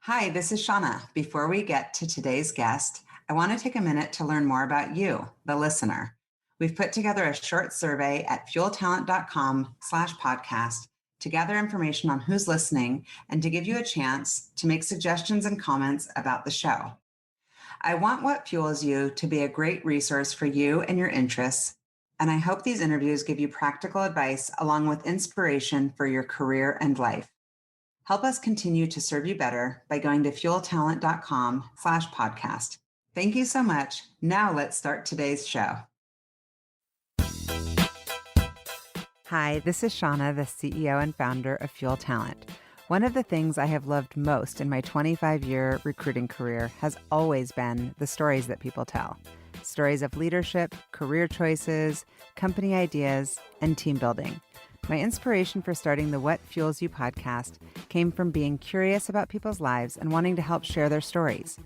Hi, this is Shauna. Before we get to today's guest, I want to take a minute to learn more about you, the listener. We've put together a short survey at fueltalent.com/podcast to gather information on who's listening and to give you a chance to make suggestions and comments about the show. I want What Fuels You to be a great resource for you and your interests, and I hope these interviews give you practical advice along with inspiration for your career and life. Help us continue to serve you better by going to fueltalent.com/podcast. Thank you so much. Now let's start today's show. Hi, this is Shauna, the CEO and founder of Fuel Talent. One of the things I have loved most in my 25-year recruiting career has always been the stories that people tell. Stories of leadership, career choices, company ideas, and team building. My inspiration for starting the What Fuels You podcast came from being curious about people's lives and wanting to help share their stories.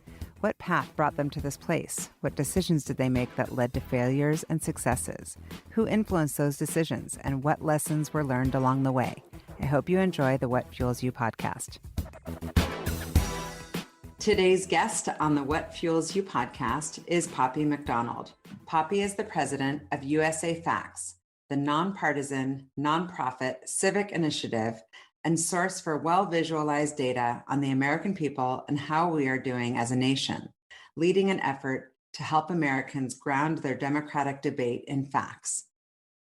What path brought them to this place? What decisions did they make that led to failures and successes? Who influenced those decisions, and what lessons were learned along the way? I hope you enjoy the What Fuels You podcast. Today's guest on the What Fuels You podcast is Poppy MacDonald. Poppy is the president of USAFacts, the non-partisan, nonprofit civic initiative and source for well-visualized data on the American people and how we are doing as a nation, leading an effort to help Americans ground their democratic debate in facts.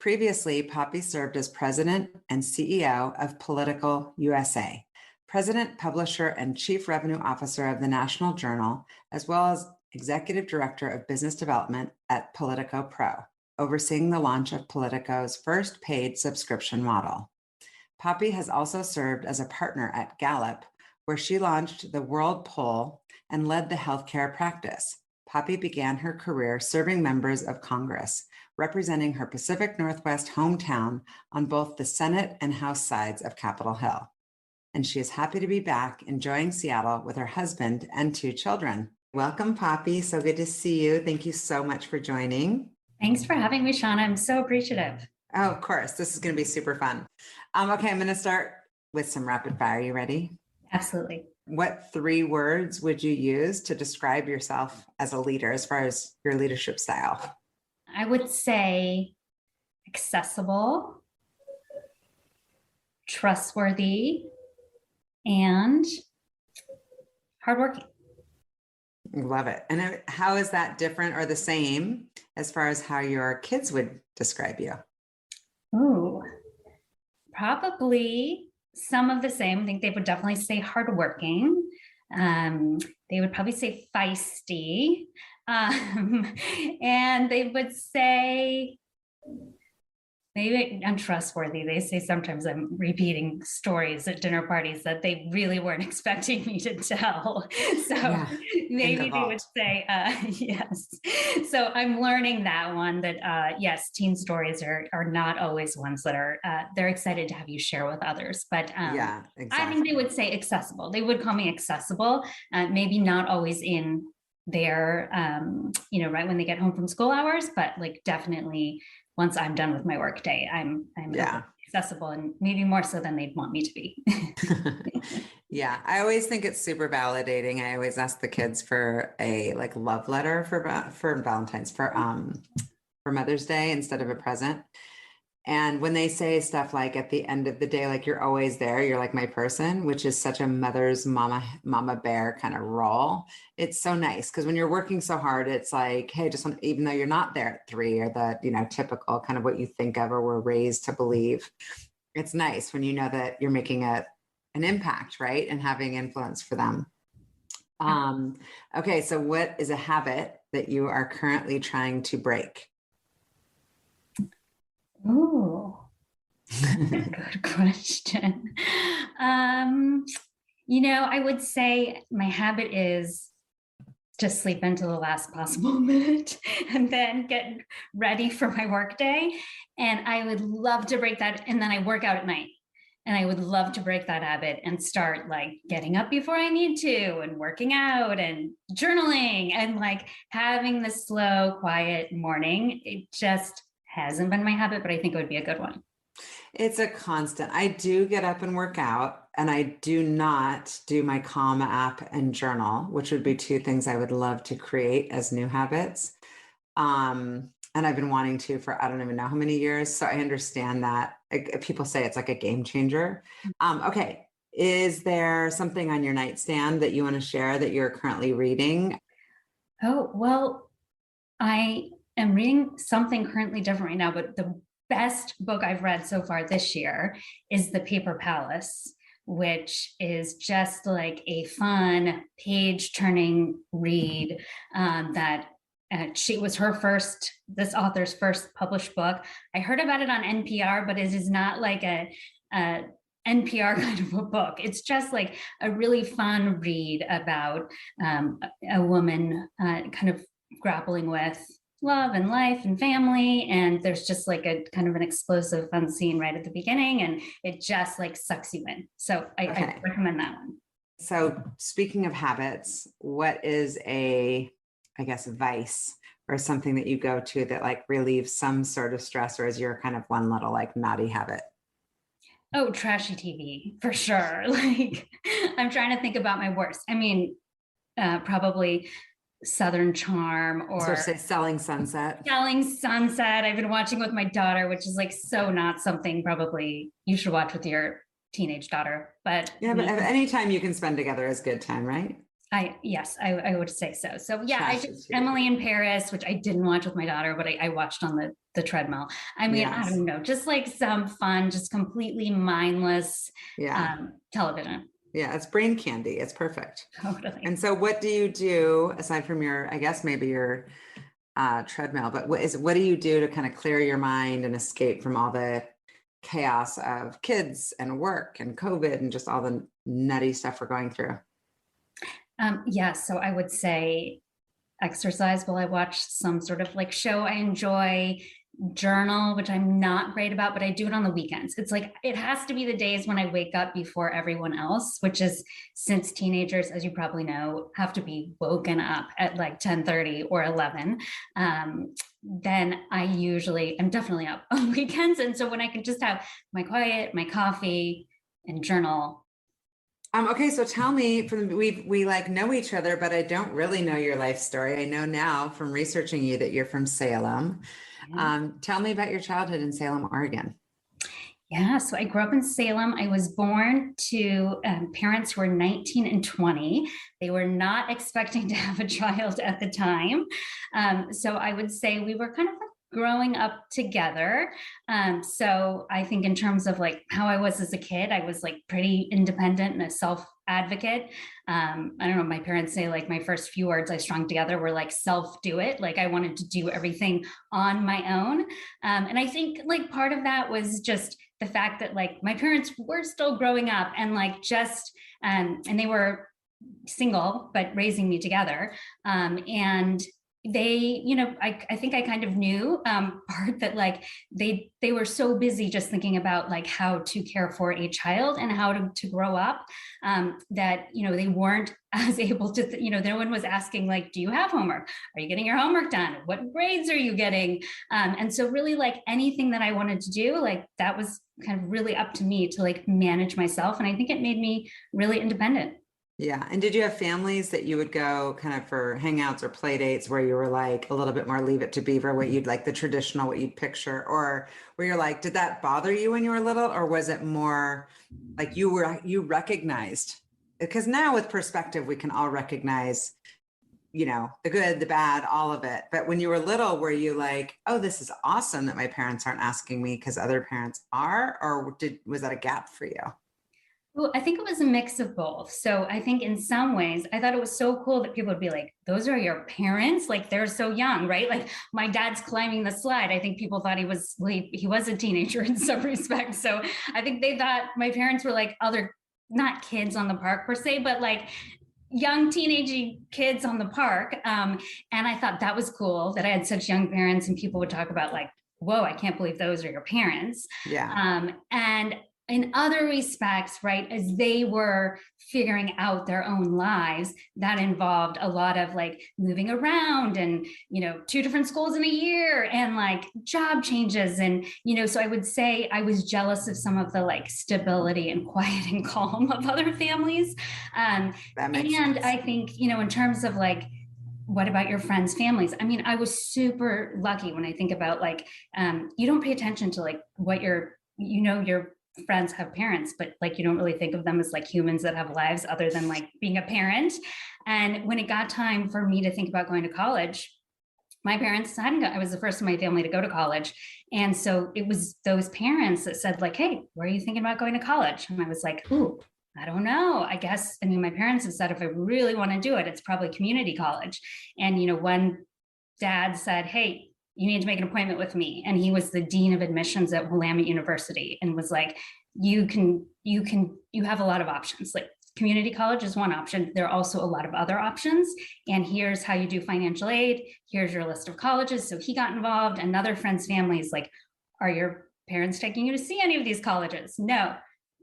Previously, Poppy served as president and CEO of POLITICO USA, president, publisher, and chief revenue officer of the National Journal, as well as executive director of business development at POLITICO Pro, overseeing the launch of Politico's first paid subscription model. Poppy has also served as a partner at Gallup, where she launched the World Poll and led the healthcare practice. Poppy began her career serving members of Congress, representing her Pacific Northwest hometown on both the Senate and House sides of Capitol Hill. And she is happy to be back enjoying Seattle with her husband and 2 children. Welcome, Poppy. So good to see you. Thank you so much for joining. Thanks for having me, Shauna. I'm so appreciative. Oh, of course. This is going to be super fun. Okay, I'm going to start with some rapid fire. You ready? Absolutely. What 3 words would you use to describe yourself as a leader as far as your leadership style? I would say accessible, trustworthy, and hardworking. Love it. And how is that different or the same as far as how your kids would describe you? Ooh, probably some of the same. I think they would definitely say hardworking. They would probably say feisty. And they would say maybe untrustworthy. They say sometimes I'm repeating stories at dinner parties that they really weren't expecting me to tell. So yeah, maybe they would say, yes. So I'm learning that one that, yes, teen stories are not always ones that are, they're excited to have you share with others. But yeah, exactly. I think they would say accessible. They would call me accessible, maybe not always in their, right when they get home from school hours, but like definitely once I'm done with my work day, I'm accessible, and maybe more so than they'd want me to be. Yeah, I always think it's super validating. I always ask the kids for a love letter for Valentine's, for Mother's Day instead of a present. And when they say stuff like at the end of the day, like you're always there, you're like my person, which is such a mother's mama bear kind of role. It's so nice because when you're working so hard, it's like, hey, even though you're not there at 3 or the, typical kind of what you think of or were raised to believe, it's nice when you know that you're making an impact, right? And having influence for them. Okay. So what is a habit that you are currently trying to break? Oh, good question. I would say my habit is to sleep until the last possible minute and then get ready for my workday. And I would love to break that. And then I work out at night. And I would love to break that habit and start getting up before I need to and working out and journaling and having the slow, quiet morning. It just hasn't been my habit, but I think it would be a good one. It's a constant. I do get up and work out, and I do not do my Calm app and journal, which would be two things I would love to create as new habits. And I've been wanting to for I don't even know how many years. So I understand that people say it's like a game changer. Okay. Is there something on your nightstand that you want to share that you're currently reading? Oh, well, I am reading something currently different right now, but the best book I've read so far this year is The Paper Palace, which is just like a fun page-turning read that she was this author's first published book. I heard about it on NPR, but it is not like a NPR kind of a book. It's just like a really fun read about a woman kind of grappling with love and life and family. And there's just like a kind of an explosive fun scene right at the beginning, and it just like sucks you in. So I recommend that one. So speaking of habits, what is I guess, vice or something that you go to that like relieves some sort of stress, or is your kind of one little like naughty habit? Oh, trashy TV for sure. Like I'm trying to think about my worst. I mean, probably Southern Charm or say Selling Sunset. Selling Sunset. I've been watching with my daughter, which is like so not something probably you should watch with your teenage daughter. But yeah, but any time you can spend together is good time, right? Yes, I would say so. So yeah, I did Emily in Paris, which I didn't watch with my daughter, but I watched on the treadmill. I mean, yes. I don't know, just like some fun, just completely mindless television. Yeah, it's brain candy. It's perfect. Totally. And so what do you do aside from your, I guess maybe your treadmill, but what do you do to kind of clear your mind and escape from all the chaos of kids and work and COVID and just all the nutty stuff we're going through? So I would say exercise while I watch some sort of like show I enjoy, journal, which I'm not great about, but I do it on the weekends. It's like, it has to be the days when I wake up before everyone else, which is since teenagers, as you probably know, have to be woken up at like 10:30 or 11. Then I'm definitely up on weekends. And so when I can just have my quiet, my coffee and journal. Okay, so tell me, we like know each other, but I don't really know your life story. I know now from researching you that you're from Salem. Yeah. Tell me about your childhood in Salem, Oregon. Yeah, so I grew up in Salem. I was born to parents who were 19 and 20. They were not expecting to have a child at the time. So I would say we were kind of like growing up together. So I think in terms of like how I was as a kid, I was like pretty independent and a self-advocate. I don't know, my parents say like my first few words I strung together were like self-do it. Like I wanted to do everything on my own. And I think like part of that was just the fact that like my parents were still growing up and like just, and they were single, but raising me together. And they, I think I kind of knew part that like they were so busy just thinking about like how to care for a child and how to grow up that, they weren't as able to, no one was asking like, do you have homework? Are you getting your homework done? What grades are you getting? And so really like anything that I wanted to do, like that was kind of really up to me to like manage myself. And I think it made me really independent. Yeah. And did you have families that you would go kind of for hangouts or play dates where you were like a little bit more leave it to beaver, what you'd like the traditional, what you'd picture, or where you're like, did that bother you when you were little? Or was it more like you recognized? Because now with perspective, we can all recognize, the good, the bad, all of it. But when you were little, were you like, oh, this is awesome that my parents aren't asking me because other parents are, or was that a gap for you? Well, I think it was a mix of both. So I think in some ways, I thought it was so cool that people would be like, those are your parents? Like they're so young, right? Like my dad's climbing the slide. I think people thought he was a teenager in some respects. So I think they thought my parents were like not kids on the park per se, but like young teenage kids on the park. And I thought that was cool that I had such young parents, and people would talk about like, whoa, I can't believe those are your parents. Yeah. And in other respects, right, as they were figuring out their own lives, that involved a lot of like moving around and, 2 different schools in a year and like job changes. And, so I would say I was jealous of some of the like stability and quiet and calm of other families. That makes and sense. I think, in terms of like, what about your friends' families? I mean, I was super lucky when I think about like, you don't pay attention to like what your friends have parents, but like you don't really think of them as like humans that have lives other than like being a parent. And when it got time for me to think about going to college, my parents hadn't got, I was the first in my family to go to college. And so it was those parents that said like, hey, where are you thinking about going to college? And I was like, ooh, I don't know. I guess, my parents have said if I really want to do it, it's probably community college. And, one dad said, hey, you need to make an appointment with me. And he was the dean of admissions at Willamette University and was like, you have a lot of options. Like community college is one option. There are also a lot of other options. And here's how you do financial aid. Here's your list of colleges. So he got involved. Another friend's family is like, are your parents taking you to see any of these colleges? No,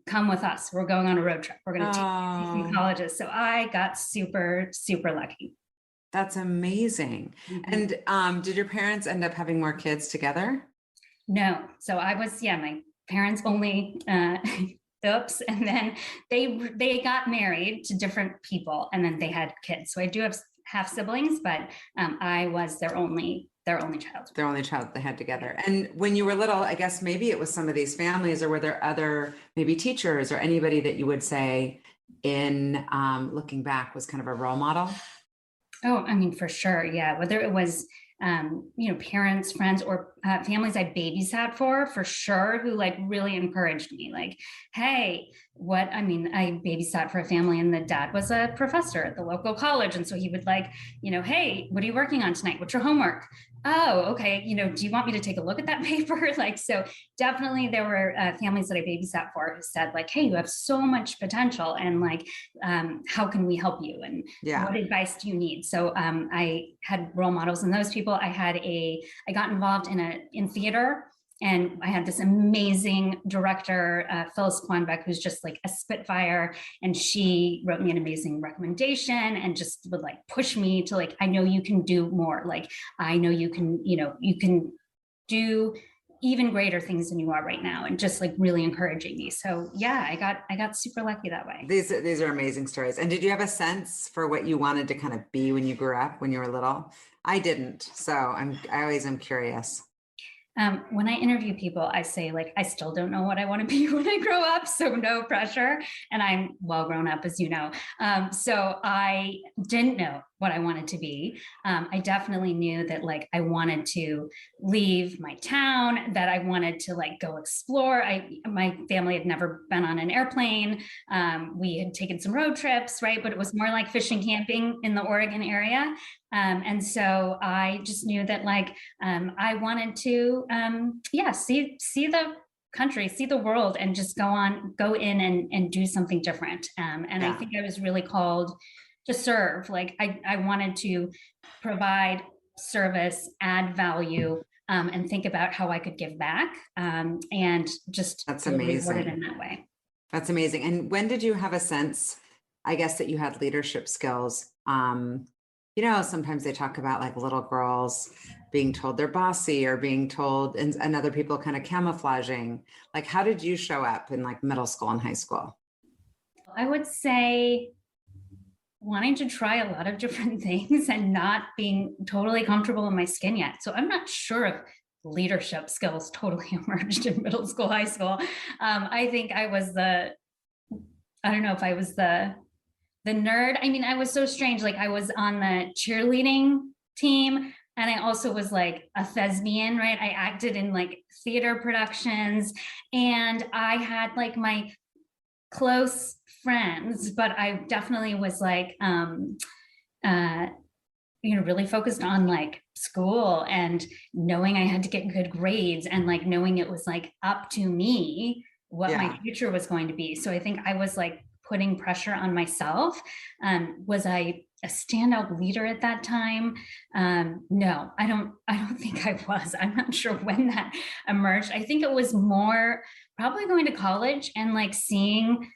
come with us. We're going on a road trip. We're going to take you to see colleges. So I got super, super lucky. That's amazing. Mm-hmm. And did your parents end up having more kids together? No. So I was, my parents only, oops. And then they got married to different people and then they had kids. So I do have half siblings, but I was their only child. Their only child they had together. And when you were little, I guess maybe it was some of these families, or were there other maybe teachers or anybody that you would say in looking back was kind of a role model? Oh, for sure. Yeah. Whether it was, parents, friends, or families I babysat for sure, who like really encouraged me. Like, hey, I babysat for a family and the dad was a professor at the local college. And so he would like, hey, what are you working on tonight? What's your homework? Oh, okay. Do you want me to take a look at that paper? Like, so definitely there were families that I babysat for who said like, hey, you have so much potential and like, how can we help you? And what advice do you need? So I had role models in those people. I got involved in theater. And I had this amazing director, Phyllis Quanbeck, who's just like a spitfire. And she wrote me an amazing recommendation and just would like push me to like, I know you can do more. Like, I know you can do even greater things than you are right now. And just like really encouraging me. So yeah, I got super lucky that way. These are amazing stories. And did you have a sense for what you wanted to kind of be when you grew up, when you were little? I didn't. So I always am curious. When I interview people, I say like, I still don't know what I want to be when I grow up. So no pressure. And I'm well grown up, as you know. So I didn't know what I wanted to be. I definitely knew that like, I wanted to leave my town, that I wanted to like go explore. My family had never been on an airplane. We had taken some road trips, right? But it was more like fishing, camping in the Oregon area. And so I just knew that like, I wanted to, see the country, see the world, and just go in and do something different. I think I was really called to serve. Like I wanted to provide service, add value, and think about how I could give back. And just that's really amazing. reward it in that way. That's amazing. And when did you have a sense, I guess, that you had leadership skills? Sometimes they talk about like little girls being told they're bossy or being told, and other people kind of camouflaging. Like, how did you show up in like middle school and high school? I would say wanting to try a lot of different things and not being totally comfortable in my skin yet. So I'm not sure if leadership skills totally emerged in middle school, high school. I think I don't know if I was the nerd. I was so strange. Like I was on the cheerleading team and I also was like a thespian, right? I acted in like theater productions and I had like my close friends, but I definitely was like, really focused on like school and knowing I had to get good grades and like knowing it was like up to me what my future was going to be. So I think I was like putting pressure on myself. Was I a standout leader at that time? No, I don't think I was. I'm not sure when that emerged. I think it was more probably going to college and like seeing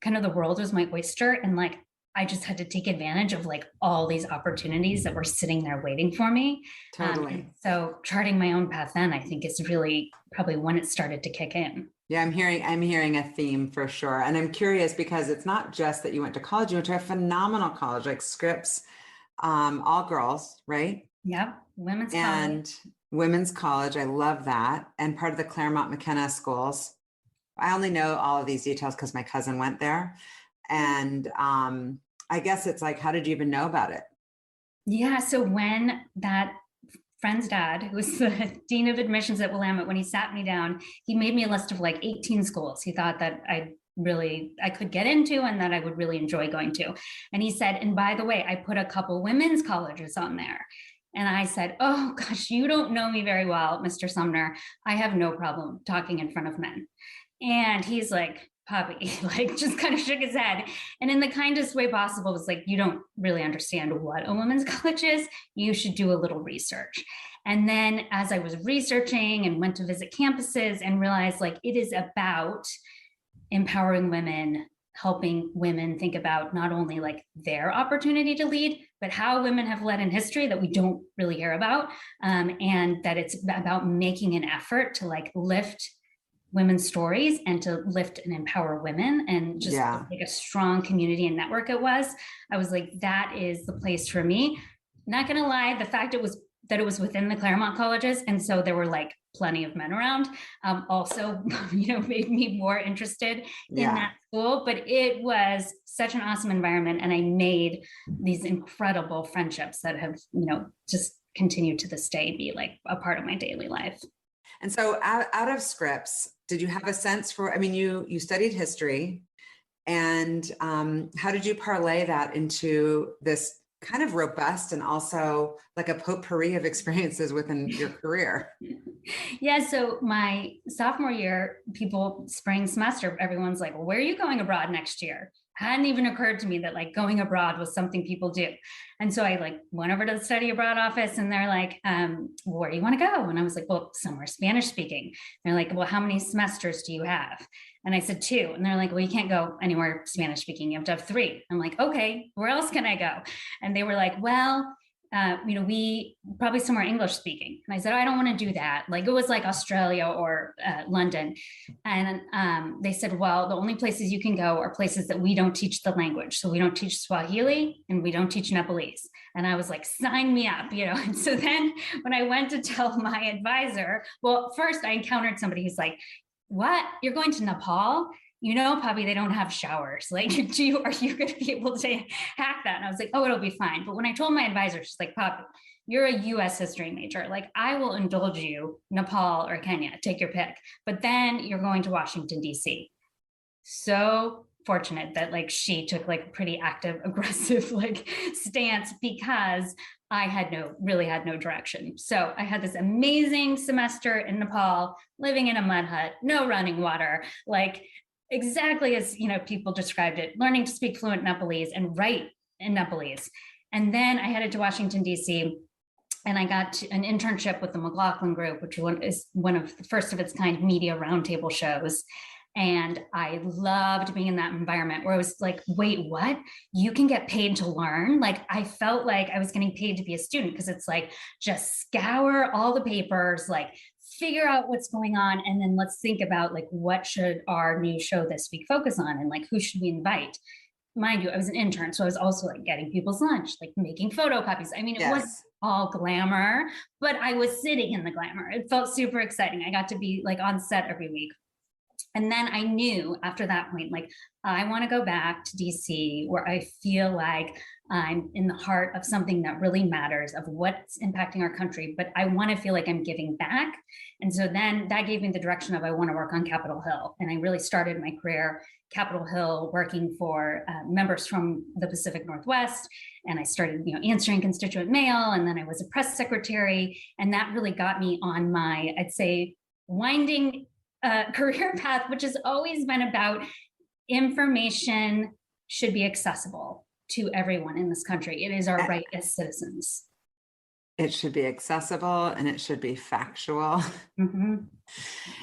kind of the world was my oyster, and like I just had to take advantage of like all these opportunities that were sitting there waiting for me. Totally. So charting my own path then, I think, is really probably when it started to kick in. Yeah, I'm hearing a theme for sure. And I'm curious because it's not just that you went to college, you went to a phenomenal college like Scripps, all girls, right? Yep, women's college. And women's college. I love that. And part of the Claremont McKenna schools. I only know all of these details because my cousin went there. And I guess it's like, how did you even know about it? Yeah, so when that friend's dad, who was the dean of admissions at Willamette, when he sat me down, he made me a list of like 18 schools he thought that I could get into and that I would really enjoy going to. And he said, and by the way, I put a couple women's colleges on there. And I said, oh gosh, you don't know me very well, Mr. Sumner. I have no problem talking in front of men. And he's like, Poppy, like just kind of shook his head. And in the kindest way possible was like, you don't really understand what a women's college is. You should do a little research. And then as I was researching and went to visit campuses and realized like it is about empowering women, helping women think about not only like their opportunity to lead, but how women have led in history that we don't really hear about. And that it's about making an effort to like lift women's stories and to lift and empower women, and just like a strong community and network it was. I was like, that is the place for me. Not gonna lie, the fact it was within the Claremont colleges, and so there were like plenty of men around, also made me more interested in that school. But it was such an awesome environment, and I made these incredible friendships that have just continued to this day be like a part of my daily life. And so out of Scripps, did you have a sense for, I mean, you studied history, and how did you parlay that into this kind of robust and also like a potpourri of experiences within your career? Yeah, so my sophomore year, spring semester, everyone's like, well, where are you going abroad next year? Hadn't even occurred to me that like going abroad was something people do. And so I like went over to the study abroad office, and they're like, where do you want to go? And I was like, well, somewhere Spanish speaking. They're like, well, how many semesters do you have? And I said 2. And they're like, well, you can't go anywhere Spanish speaking. You have to have 3. I'm like, okay, where else can I go? And they were like, well, we probably somewhere English speaking. And I said, oh, I don't want to do that. Like it was like Australia or London. And they said, well, the only places you can go are places that we don't teach the language. So we don't teach Swahili and we don't teach Nepalese. And I was like, sign me up, And so then when I went to tell my advisor, well, first I encountered somebody who's like, what? You're going to Nepal? Poppy, they don't have showers. Like, are you going to be able to hack that? And I was like, oh, it'll be fine. But when I told my advisor, she's like, Poppy, you're a US history major. Like, I will indulge you Nepal or Kenya, take your pick. But then you're going to Washington, D.C. So fortunate that like she took like a pretty active, aggressive like stance, because I really had no direction. So I had this amazing semester in Nepal, living in a mud hut, no running water, like exactly as people described it, learning to speak fluent Nepalese and write in Nepalese. And then I headed to Washington, D.C., and I got an internship with the McLaughlin Group, which is one of the first of its kind media roundtable shows. And I loved being in that environment where I was like, wait, what? You can get paid to learn? Like, I felt like I was getting paid to be a student, because it's like, just scour all the papers, like figure out what's going on. And then let's think about like, what should our new show this week focus on? And like, who should we invite? Mind you, I was an intern. So I was also like getting people's lunch, like making photocopies. I mean, it wasn't all glamour, but I was sitting in the glamour. It felt super exciting. I got to be like on set every week. And then I knew after that point, like, I want to go back to DC, where I feel like I'm in the heart of something that really matters, of what's impacting our country, but I want to feel like I'm giving back. And so then that gave me the direction of, I want to work on Capitol Hill. And I really started my career Capitol Hill, working for members from the Pacific Northwest. And I started, answering constituent mail. And then I was a press secretary. And that really got me on my, I'd say, winding career path, which has always been about information should be accessible to everyone in this country. It is our right as citizens. It should be accessible and it should be factual.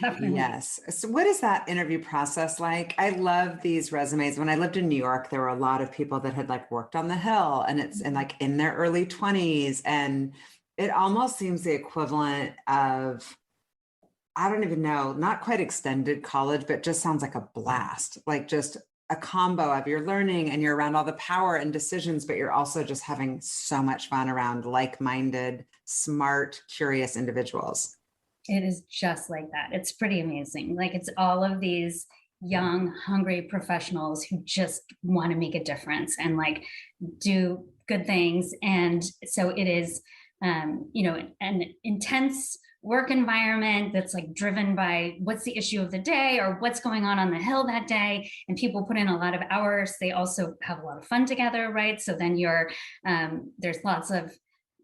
Definitely. Yes. So what is that interview process like? I love these resumes. When I lived in New York, there were a lot of people that had like worked on the Hill, and it's in like in their early 20s. And it almost seems the equivalent of, I don't even know, not quite extended college, but just sounds like a blast, like just a combo of you're learning and you're around all the power and decisions, but you're also just having so much fun around like-minded, smart, curious individuals. It is just like that. It's pretty amazing. Like it's all of these young, hungry professionals who just want to make a difference and like do good things. And so it is, an intense work environment that's like driven by what's the issue of the day or what's going on the Hill that day. And people put in a lot of hours. They also have a lot of fun together, right? So then there's lots of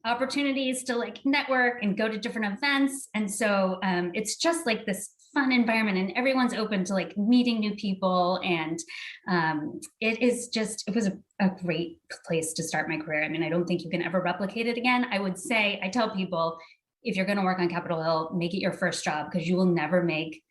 opportunities to like network and go to different events. And so it's just like this fun environment and everyone's open to like meeting new people. And it was a great place to start my career. I mean, I don't think you can ever replicate it again. I tell people, if you're going to work on Capitol Hill, make it your first job because you will never make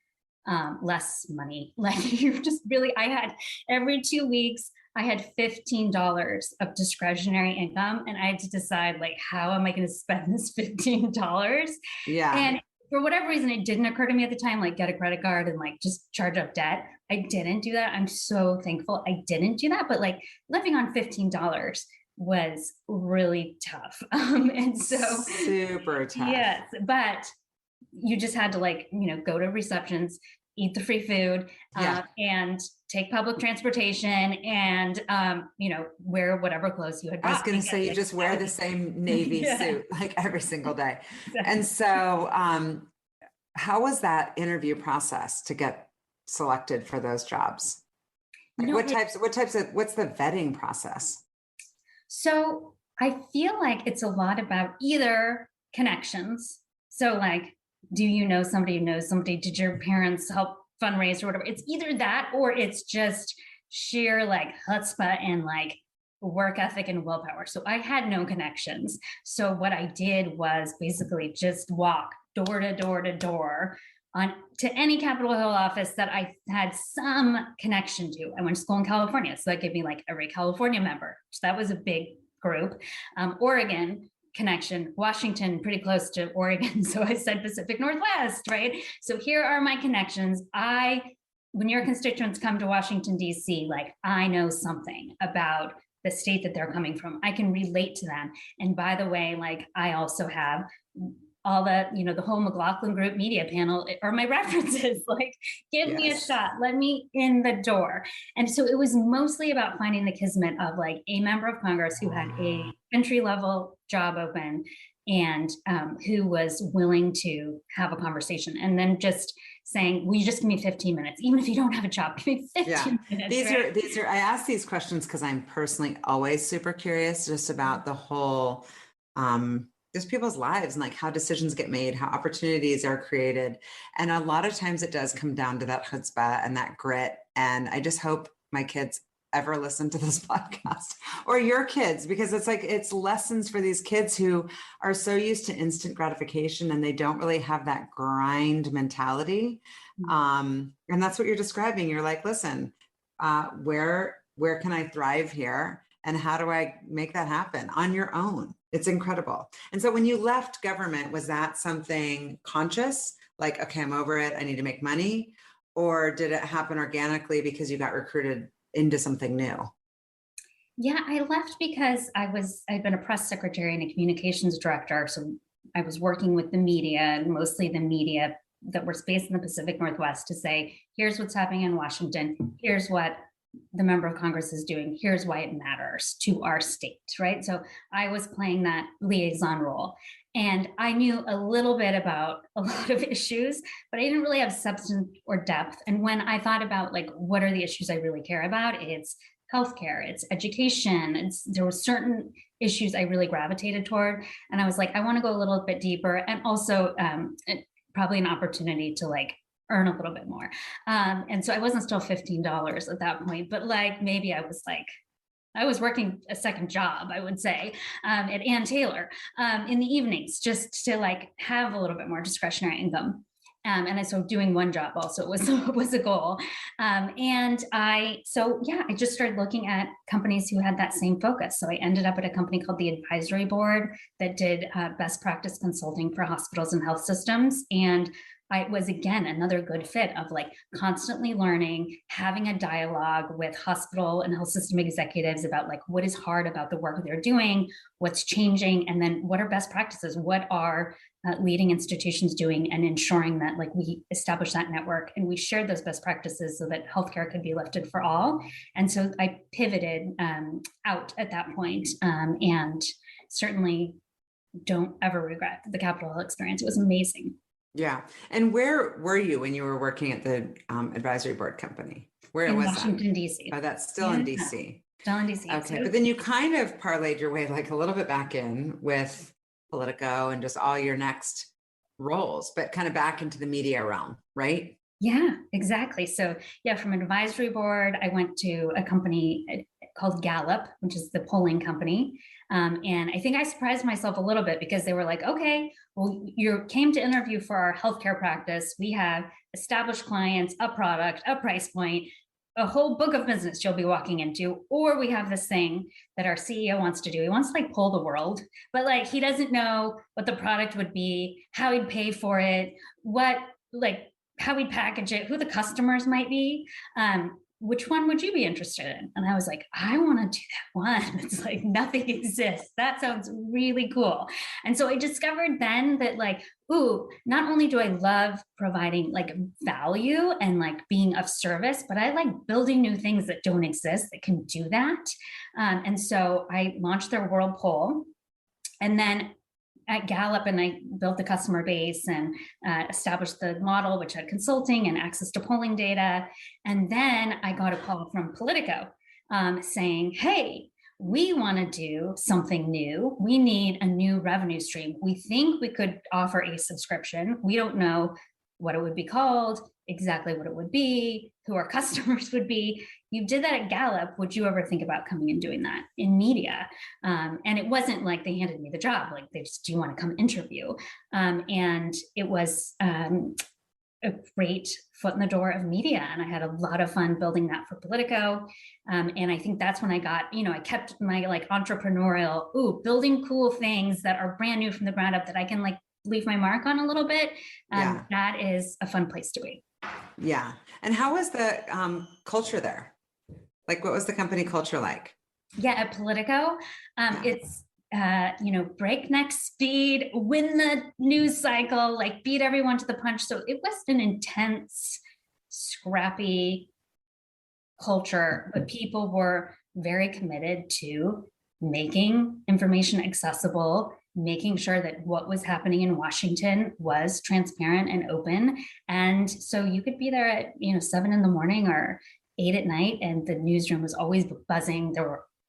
less money. Like you just really, I had every 2 weeks, I had $15 of discretionary income and I had to decide like, how am I going to spend this $15? Yeah. And for whatever reason, it didn't occur to me at the time, like get a credit card and like just charge up debt. I didn't do that. I'm so thankful I didn't do that. But like living on $15 was really tough. And so super tough. yes, but you just had to like, go to receptions, eat the free food, and take public transportation and, wear whatever clothes you had bought. I was going to say, you just wear the same Navy suit like every single day. Exactly. And so how was that interview process to get selected for those jobs? Like what's the vetting process? So I feel like it's a lot about either connections. So like, do you know somebody who knows somebody? Did your parents help fundraise or whatever? It's either that or it's just sheer like chutzpah and like work ethic and willpower. So I had no connections. So what I did was basically just walk door to door to door to any Capitol Hill office that I had some connection to. I went to school in California, so that gave me like every California member. So that was a big group. Oregon connection, Washington, pretty close to Oregon. So I said Pacific Northwest, right? So here are my connections. When your constituents come to Washington, D.C., like I know something about the state that they're coming from. I can relate to them. And by the way, like I also have all the whole McLaughlin Group media panel are my references, like give me a shot, let me in the door. And so it was mostly about finding the kismet of like a member of Congress who had a entry-level job open and who was willing to have a conversation and then just saying, will you just give me 15 minutes? Even if you don't have a job, give me 15 minutes. These are, I ask these questions because I'm personally always super curious just about the whole, just people's lives and like how decisions get made, how opportunities are created. And a lot of times it does come down to that chutzpah and that grit. And I just hope my kids ever listen to this podcast or your kids, because it's like, it's lessons for these kids who are so used to instant gratification and they don't really have that grind mentality. And that's what you're describing. You're like, listen, where can I thrive here? And how do I make that happen on your own? It's incredible. And so when you left government, was that something conscious? Like, okay, I'm over it. I need to make money. Or did it happen organically because you got recruited into something new? Yeah, I left because I'd been a press secretary and a communications director. So I was working with the media and mostly the media that were based in the Pacific Northwest to say, here's what's happening in Washington. Here's what the member of Congress is doing. Here's why it matters to our state, right? So I was playing that liaison role. And I knew a little bit about a lot of issues, but I didn't really have substance or depth. And when I thought about like, what are the issues I really care about? It's healthcare, it's education. There were certain issues I really gravitated toward. And I was like, I want to go a little bit deeper and also probably an opportunity to like earn a little bit more. And so I wasn't still $15 at that point, but like, maybe I was like, I was working a second job, I would say, at Ann Taylor in the evenings, just to like have a little bit more discretionary income. And so doing one job also was a goal. I just started looking at companies who had that same focus. So I ended up at a company called the Advisory Board that did best practice consulting for hospitals and health systems. And I was, again, another good fit of like constantly learning, having a dialogue with hospital and health system executives about like what is hard about the work they're doing, what's changing, and then what are best practices, what are leading institutions doing, and ensuring that like we establish that network and we share those best practices so that healthcare could be lifted for all. And so I pivoted out at that point, and certainly don't ever regret the Capitol Hill experience. It was amazing. Yeah. And where were you when you were working at the advisory board company? Where in was Washington, D.C. Oh, that's still in DC. Still in DC. Okay. So, but then you kind of parlayed your way like a little bit back in with Politico and just all your next roles, but kind of back into the media realm, right? yeah, exactly. So yeah, from an advisory board, I went to a company called Gallup, which is the polling company. And I think I surprised myself a little bit because they were like, okay, well, you came to interview for our healthcare practice. We have established clients, a product, a price point, a whole book of business you'll be walking into. Or we have this thing that our CEO wants to do. He wants to like pull the world, but like he doesn't know what the product would be, how he'd pay for it, how we'd package it, who the customers might be. Which one would you be interested in? And I was like, I want to do that one. It's like nothing exists. That sounds really cool. And so I discovered then that like, ooh, not only do I love providing like value and like being of service, but I like building new things that don't exist that can do that. And so I launched their world poll. And then at Gallup, and I built the customer base and established the model, which had consulting and access to polling data. And then I got a call from Politico saying, hey, we want to do something new. We need a new revenue stream. We think we could offer a subscription. We don't know what it would be called, exactly what it would be, who our customers would be. You did that at Gallup. Would you ever think about coming and doing that in media? And it wasn't like they handed me the job, like they just, do you want to come interview? And it was a great foot in the door of media. And I had a lot of fun building that for Politico. And I think that's when I got, I kept my like entrepreneurial, building cool things that are brand new from the ground up that I can like leave my mark on a little bit. That is a fun place to be. Yeah. And how was the culture there? Like, what was the company culture like? Yeah, at Politico, it's, breakneck speed, win the news cycle, like beat everyone to the punch. So it was an intense, scrappy culture, but people were very committed to making information accessible, making sure that what was happening in Washington was transparent and open. And so you could be there at, 7 a.m. or 8 p.m, and the newsroom was always buzzing.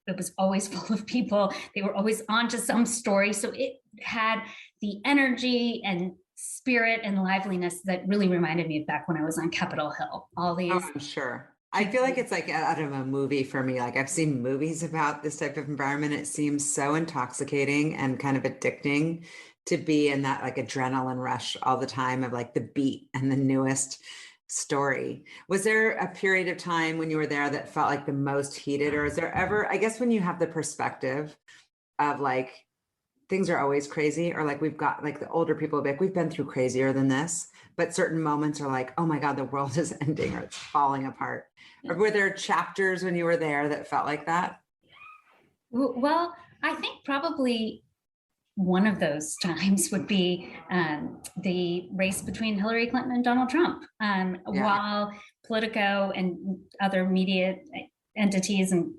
It was always full of people. They were always on to some story. So it had the energy and spirit and liveliness that really reminded me of back when I was on Capitol Hill. All these. Oh, I'm sure. I feel like it's like out of a movie for me. Like I've seen movies about this type of environment. It seems so intoxicating and kind of addicting to be in that like adrenaline rush all the time of like the beat and the newest story. Was there a period of time when you were there that felt like the most heated, or is there ever, I guess when you have the perspective of like, things are always crazy, or like we've got like the older people will be like, we've been through crazier than this, but certain moments are like, oh my God, the world is ending or it's falling apart. Or were there chapters when you were there that felt like that? Well, I think probably one of those times would be the race between Hillary Clinton and Donald Trump. While Politico and other media entities in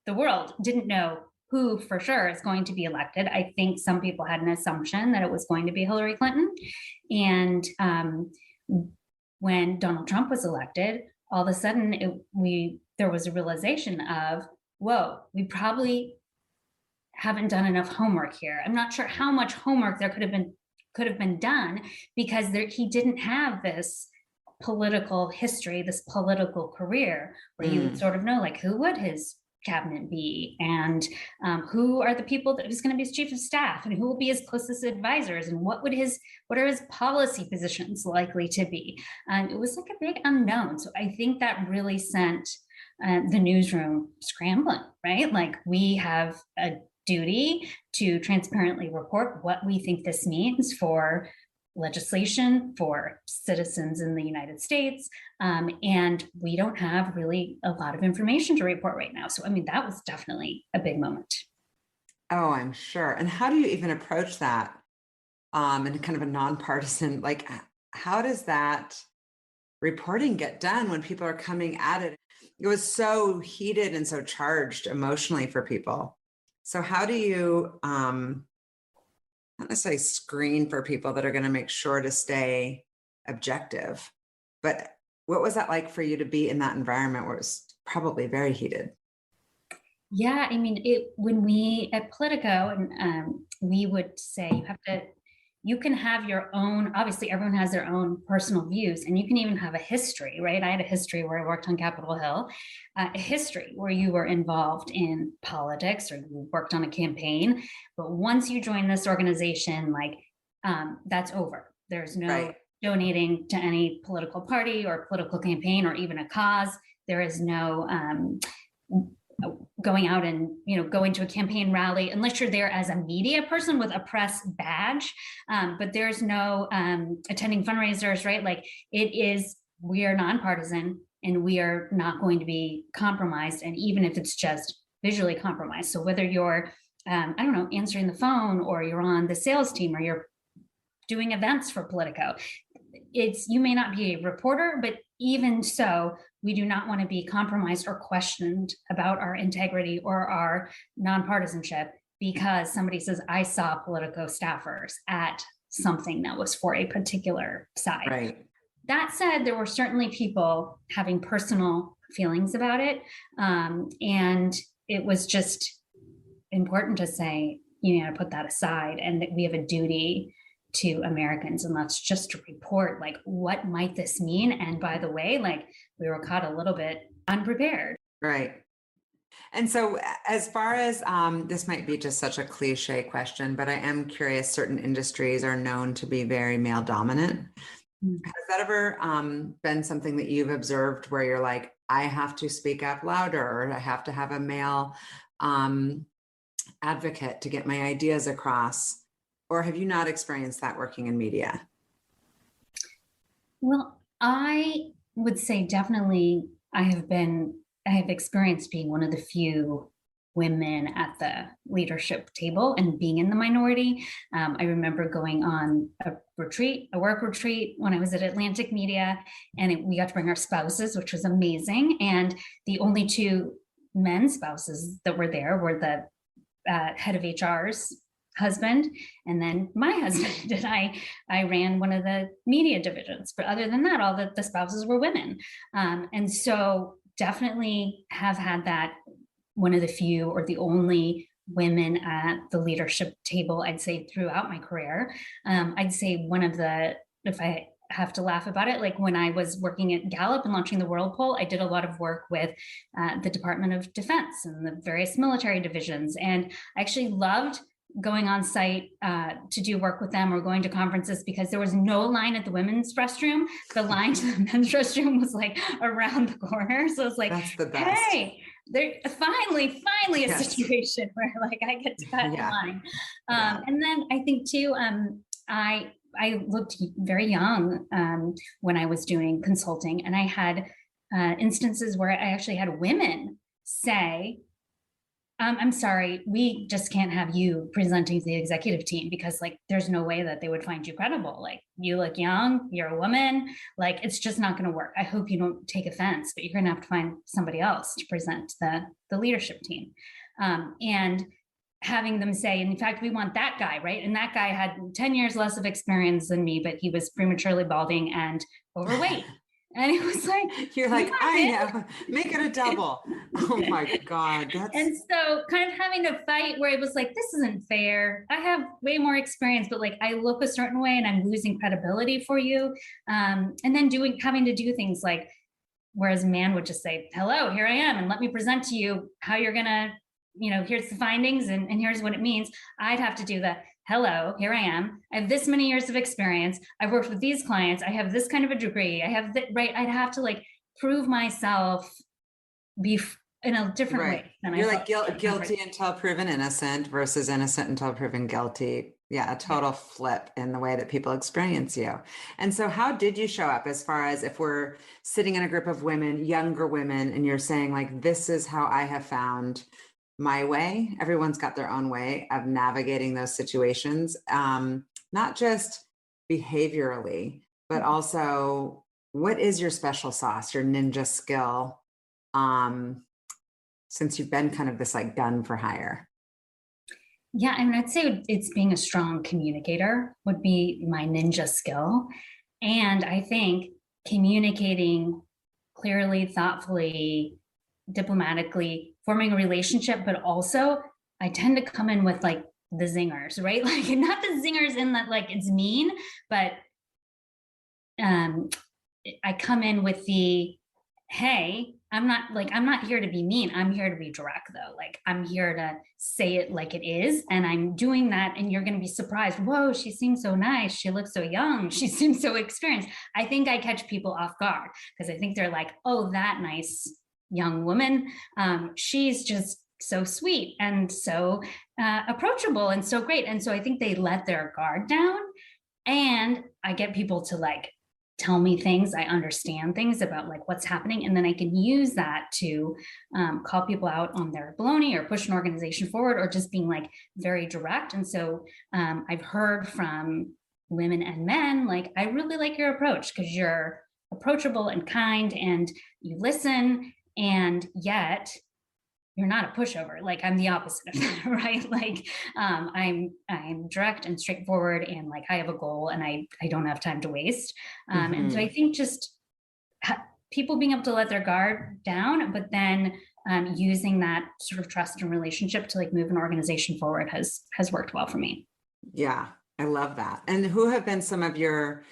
the world didn't know who for sure is going to be elected, I think some people had an assumption that it was going to be Hillary Clinton. And when Donald Trump was elected, all of a sudden there was a realization of, whoa, we probably haven't done enough homework here. I'm not sure how much homework there could have been done, because he didn't have this political history, this political career where you would sort of know like who would his cabinet be, and who are the people that is going to be his chief of staff, and who will be his closest advisors, and what are his policy positions likely to be. It was like a big unknown. So I think that really sent the newsroom scrambling, right? Like, we have a duty to transparently report what we think this means for legislation, for citizens in the United States. And we don't have really a lot of information to report right now. So, I mean, that was definitely a big moment. Oh, I'm sure. And how do you even approach that in kind of a nonpartisan, like, how does that reporting get done when people are coming at it? It was so heated and so charged emotionally for people. So how do you, not necessarily screen for people that are going to make sure to stay objective, but what was that like for you to be in that environment where it was probably very heated? Yeah, I mean, when we at Politico, and we would say you can have your own, obviously everyone has their own personal views, and you can even have a history, right? I had a history where I worked on Capitol Hill, a history where you were involved in politics or you worked on a campaign. But once you join this organization, like, that's over. There's no donating to any political party or political campaign or even a cause. There is no going out and, going to a campaign rally unless you're there as a media person with a press badge. But there's no attending fundraisers, right? Like, we are nonpartisan and we are not going to be compromised. And even if it's just visually compromised. So whether you're, answering the phone, or you're on the sales team, or you're doing events for Politico, you may not be a reporter, but even so, we do not want to be compromised or questioned about our integrity or our nonpartisanship because somebody says, I saw Politico staffers at something that was for a particular side. Right. That said, there were certainly people having personal feelings about it. And it was just important to say, to put that aside, and that we have a duty to Americans, and that's just to report, like, what might this mean? And by the way, like, we were caught a little bit unprepared. Right. And so as far as, this might be just such a cliche question, but I am curious, certain industries are known to be very male dominant. Has that ever been something that you've observed where you're like, I have to speak up louder, or I have to have a male advocate to get my ideas across? Or have you not experienced that working in media? Well, I would say definitely I have experienced being one of the few women at the leadership table and being in the minority. I remember going on a work retreat when I was at Atlantic Media, and we got to bring our spouses, which was amazing. And the only two men spouses that were there were the head of HR's husband, and then my husband. And I ran one of the media divisions, but other than that, all the spouses were women. And so definitely have had that, one of the few or the only women at the leadership table, I'd say, throughout my career. I'd say if I have to laugh about it, like when I was working at Gallup and launching the World Poll, I did a lot of work with the Department of Defense and the various military divisions. And I actually loved going on site to do work with them, or going to conferences, because there was no line at the women's restroom. The line to the men's restroom was like around the corner. So it's like, that's the best. Hey, there finally a situation where, like, I get to cut in line. And then I think too, I looked very young when I was doing consulting, and I had instances where I actually had women say, I'm sorry, we just can't have you presenting to the executive team, because, like, there's no way that they would find you credible. Like, you look young, you're a woman, like, it's just not going to work. I hope you don't take offense, but you're going to have to find somebody else to present to the leadership team. And having them say, in fact, we want that guy, right? And that guy had 10 years less of experience than me, but he was prematurely balding and overweight. And it was like, you're like, I know, make it a double. Oh my God. And so kind of having to fight where it was like, this isn't fair. I have way more experience, but, like, I look a certain way and I'm losing credibility for you. And then having to do things like whereas a man would just say, hello, here I am, and let me present to you how you're gonna, here's the findings and here's what it means. I'd have to do the, hello, here I am. I have this many years of experience. I've worked with these clients. I have this kind of a degree. I have that, right? I'd have to like prove myself in a different way than you're like guilty until proven innocent versus innocent until proven guilty. Yeah, a total flip in the way that people experience you. And so how did you show up as far as if we're sitting in a group of women, younger women, and you're saying like, this is how I have found my way. Everyone's got their own way of navigating those situations, not just behaviorally, but also what is your special sauce, your ninja skill? Since you've been kind of this like gun for hire. Yeah, I mean, I'd say it's being a strong communicator would be my ninja skill. And I think communicating clearly, thoughtfully, diplomatically, forming a relationship, but also I tend to come in with like the zingers, right? Like not the zingers in that like it's mean, but I come in with the, hey, I'm not here to be mean. I'm here to be direct though. Like I'm here to say it like it is. And I'm doing that. And you're going to be surprised. Whoa, she seems so nice. She looks so young. She seems so experienced. I think I catch people off guard because I think they're like, oh, that nice young woman. She's just so sweet and so approachable and so great. And so I think they let their guard down, and I get people to like tell me things, I understand things about like what's happening, and then I can use that to call people out on their baloney or push an organization forward or just being like very direct. And so I've heard from women and men, like, I really like your approach because you're approachable and kind and you listen, and yet you're not a pushover. Like I'm the opposite of that, right? Like I'm direct and straightforward, and like I have a goal and I don't have time to waste. And so I think just people being able to let their guard down, but then using that sort of trust and relationship to like move an organization forward has worked well for me. Yeah, I love that. And who have been some of your,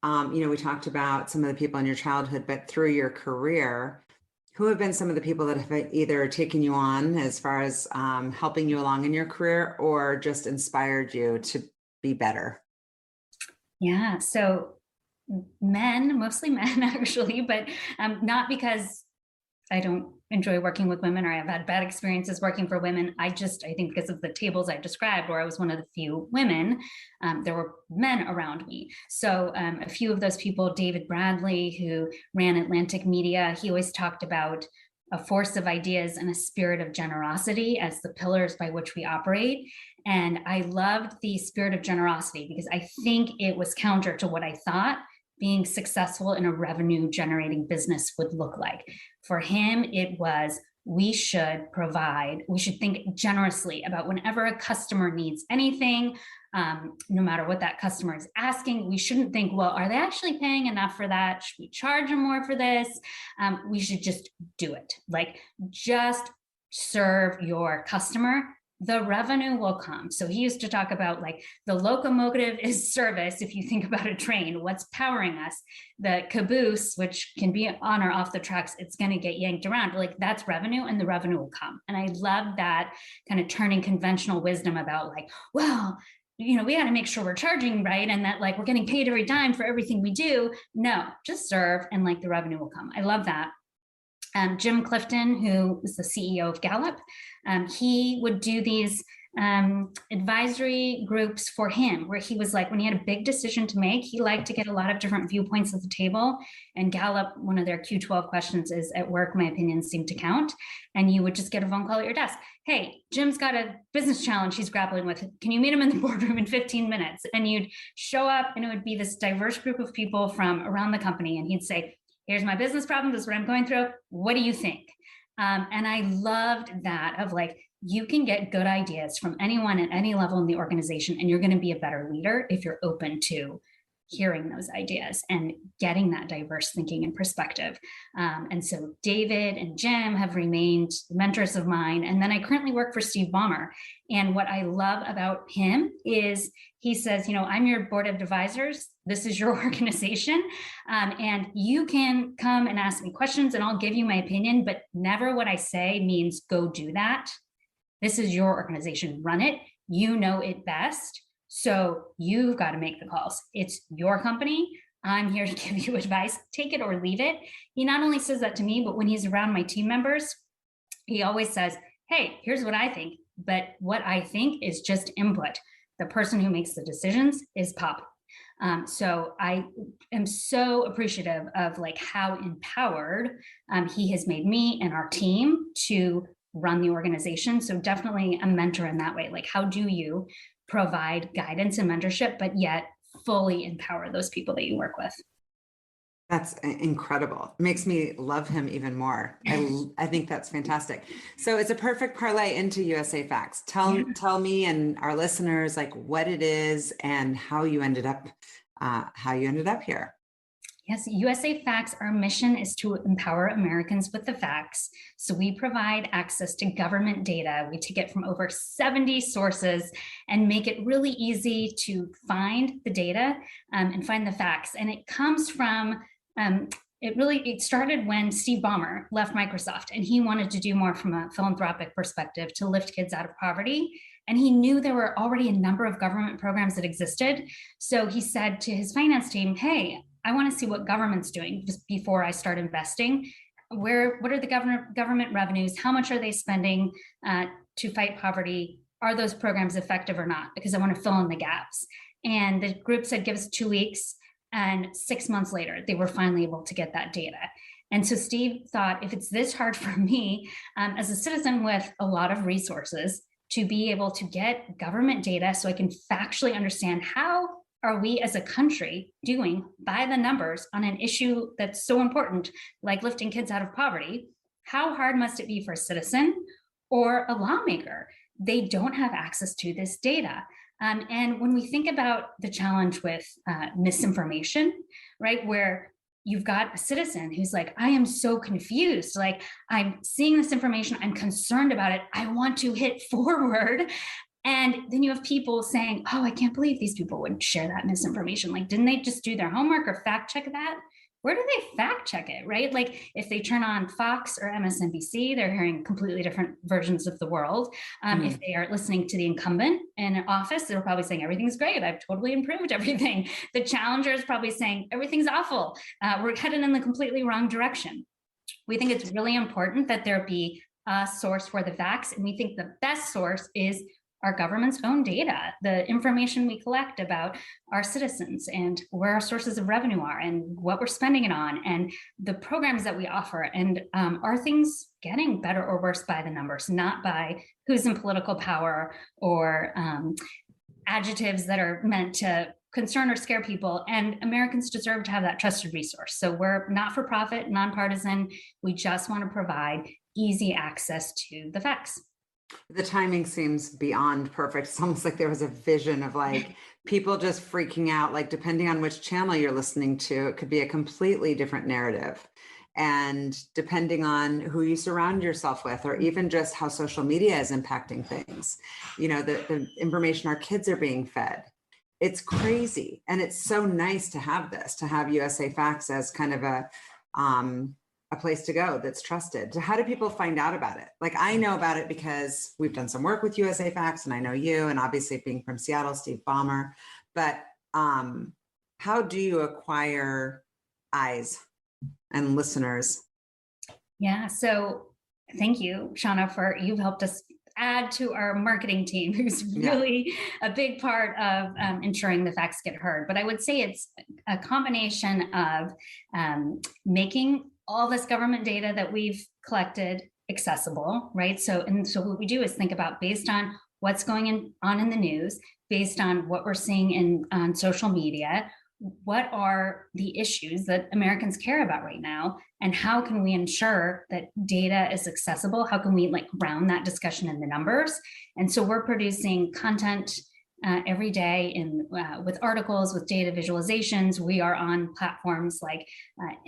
we talked about some of the people in your childhood, but through your career, who have been some of the people that have either taken you on as far as helping you along in your career or just inspired you to be better? Yeah, so men, mostly men actually, but not because I don't enjoy working with women or I've had bad experiences working for women. I think because of the tables I described where I was one of the few women, there were men around me. So a few of those people, David Bradley, who ran Atlantic Media, he always talked about a force of ideas and a spirit of generosity as the pillars by which we operate. And I loved the spirit of generosity because I think it was counter to what I thought being successful in a revenue generating business would look like. For him, it was, we should think generously about whenever a customer needs anything, no matter what that customer is asking. We shouldn't think, well, are they actually paying enough for that? Should we charge them more for this? We should just do it. Like, just serve your customer. The revenue will come. So he used to talk about like the locomotive is service. If you think about a train, what's powering us? The caboose, which can be on or off the tracks, it's going to get yanked around. Like that's revenue, and the revenue will come. And I love that kind of turning conventional wisdom about like, well, we got to make sure we're charging right, and that like we're getting paid every dime for everything we do. No, just serve, and like the revenue will come. I love that. Jim Clifton, who is the CEO of Gallup, he would do these advisory groups for him, where he was like, when he had a big decision to make, he liked to get a lot of different viewpoints at the table. And Gallup, one of their Q12 questions is, at work, my opinions seem to count. And you would just get a phone call at your desk. Hey, Jim's got a business challenge he's grappling with. Can you meet him in the boardroom in 15 minutes? And you'd show up, and it would be this diverse group of people from around the company. And he'd say, here's my business problem. This is what I'm going through. What do you think? And I loved that of like, you can get good ideas from anyone at any level in the organization, and you're going to be a better leader if you're open to hearing those ideas and getting that diverse thinking and perspective. And so David and Jim have remained mentors of mine. And then I currently work for Steve Ballmer. And what I love about him is he says, I'm your board of advisors. This is your organization. And you can come and ask me questions and I'll give you my opinion, but never what I say means go do that. This is your organization. Run it. You know it best. So you've got to make the calls. It's your company. I'm here to give you advice. Take it or leave it. He not only says that to me, but when he's around my team members, he always says, hey, here's what I think. But what I think is just input. The person who makes the decisions is Pop. So I am so appreciative of how empowered he has made me and our team to run the organization. So definitely a mentor in that way. How do you provide guidance and mentorship, but yet fully empower those people that you work with? That's incredible. Makes me love him even more. I think that's fantastic. So it's a perfect parlay into USAFacts. Tell me and our listeners what it is and how you ended up here. Yes, USAFacts, our mission is to empower Americans with the facts. So we provide access to government data. We take it from over 70 sources and make it really easy to find the data and find the facts. And it comes from, it started when Steve Ballmer left Microsoft and he wanted to do more from a philanthropic perspective to lift kids out of poverty. And he knew there were already a number of government programs that existed. So he said to his finance team, hey, I want to see what government's doing just before I start investing. What are the government revenues? How much are they spending to fight poverty? Are those programs effective or not? Because I want to fill in the gaps. And the group said, give us 2 weeks. And 6 months later, they were finally able to get that data. And so Steve thought, if it's this hard for me as a citizen with a lot of resources to be able to get government data so I can factually understand how are we as a country doing by the numbers on an issue that's so important, like lifting kids out of poverty, how hard must it be for a citizen or a lawmaker? They don't have access to this data. And when we think about the challenge with misinformation, right, where you've got a citizen who's like, I am so confused. I'm seeing this information. I'm concerned about it. I want to hit forward. And then you have people saying, oh, I can't believe these people would share that misinformation. Didn't they just do their homework or fact check that? Where do they fact check it, right? If they turn on Fox or MSNBC, they're hearing completely different versions of the world. If they are listening to the incumbent in an office, they're probably saying everything's great. I've totally improved everything. The challenger is probably saying everything's awful. We're headed in the completely wrong direction. We think it's really important that there be a source for the facts. And we think the best source is our government's own data, the information we collect about our citizens and where our sources of revenue are and what we're spending it on and the programs that we offer. And are things getting better or worse by the numbers, not by who's in political power or adjectives that are meant to concern or scare people. And Americans deserve to have that trusted resource. So we're not-for-profit, nonpartisan. We just want to provide easy access to the facts. The timing seems beyond perfect. It's almost like there was a vision of people just freaking out, depending on which channel you're listening to, it could be a completely different narrative. And depending on who you surround yourself with, or even just how social media is impacting things, the information our kids are being fed, it's crazy. And it's so nice to have USAFacts as kind of a place to go that's trusted. So how do people find out about it? I know about it because we've done some work with USAFacts and I know you, and obviously being from Seattle, Steve Ballmer, but how do you acquire eyes and listeners? Yeah, so thank you, Shauna, you've helped us add to our marketing team, who's really a big part of ensuring the facts get heard. But I would say it's a combination of making all this government data that we've collected accessible, right? So what we do is think about, based on what's going on in the news, based on what we're seeing on social media, what are the issues that Americans care about right now, and how can we ensure that data is accessible? How can we ground that discussion in the numbers? And so we're producing content every day with articles, with data visualizations. We are on platforms like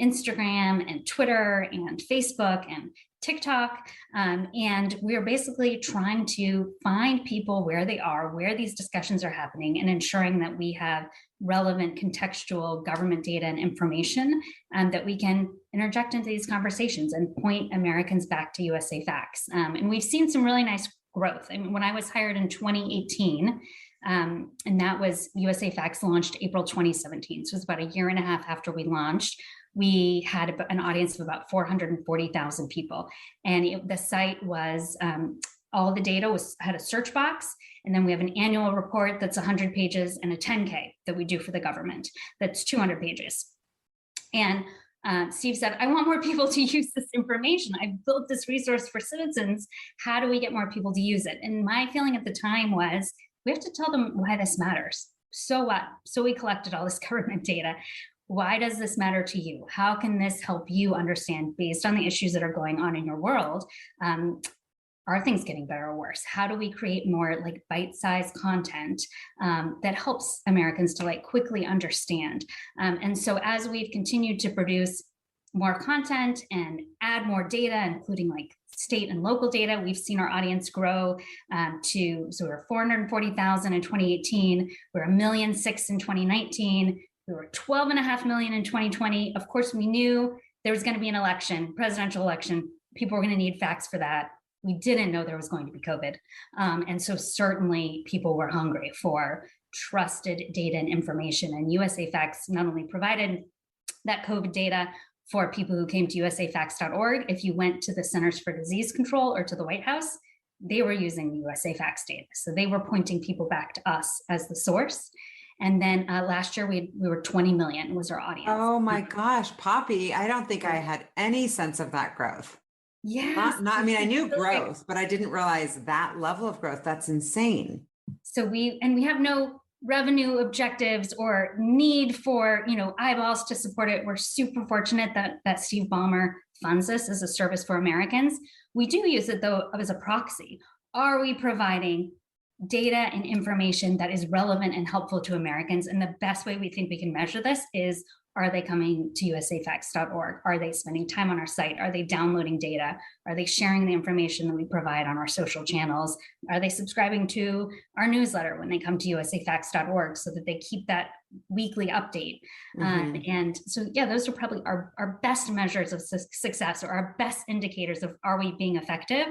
Instagram and Twitter and Facebook and TikTok. And we're basically trying to find people where they are, where these discussions are happening, and ensuring that we have relevant contextual government data and information that we can interject into these conversations and point Americans back to USAFacts. And we've seen some really nice growth. I mean, when I was hired in 2018, and that was USAFacts launched April 2017. So it was about a year and a half after we launched. We had an audience of about 440,000 people. And the site was, all the data had a search box. And then we have an annual report that's 100 pages and a 10K that we do for the government. That's 200 pages. And Steve said, I want more people to use this information. I've built this resource for citizens. How do we get more people to use it? And my feeling at the time was, we have to tell them why this matters. So what? So we collected all this government data. Why does this matter to you? How can this help you understand, based on the issues that are going on in your world, are things getting better or worse? How do we create more like bite-sized content that helps Americans to like quickly understand? And so as we've continued to produce more content and add more data, including like state and local data, we've seen our audience grow so we're 440,000 in 2018, we're 1.6 million in 2019, we were 12.5 million in 2020. Of course, we knew there was going to be an election, presidential election. People were going to need facts for that. We didn't know there was going to be COVID. And so certainly people were hungry for trusted data and information. And USAFacts not only provided that COVID data for people who came to usafacts.org, if you went to the Centers for Disease Control or to the White House, they were using the USAFacts data. So they were pointing people back to us as the source. And then last year we were 20 million was our audience. Oh my gosh, Poppy, I don't think I had any sense of that growth. Yeah. I mean, I knew growth, but I didn't realize that level of growth. That's insane. So we have no revenue objectives or need for, eyeballs to support it. We're super fortunate that Steve Ballmer funds us as a service for Americans. We do use it though as a proxy. Are we providing data and information that is relevant and helpful to Americans? And the best way we think we can measure this is, are they coming to usafacts.org? Are they spending time on our site? Are they downloading data? Are they sharing the information that we provide on our social channels? Are they subscribing to our newsletter when they come to usafacts.org so that they keep that weekly update? And so, yeah, those are probably our best measures of success, or our best indicators of, are we being effective?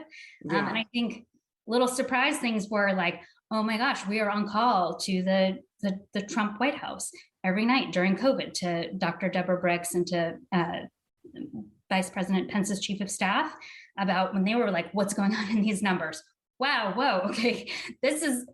And I think little surprise things were like, oh my gosh, we are on call to the Trump White House every night during COVID, to Dr. Deborah Bricks and to Vice President Pence's chief of staff, about when they were like, what's going on in these numbers? Wow, whoa, okay, this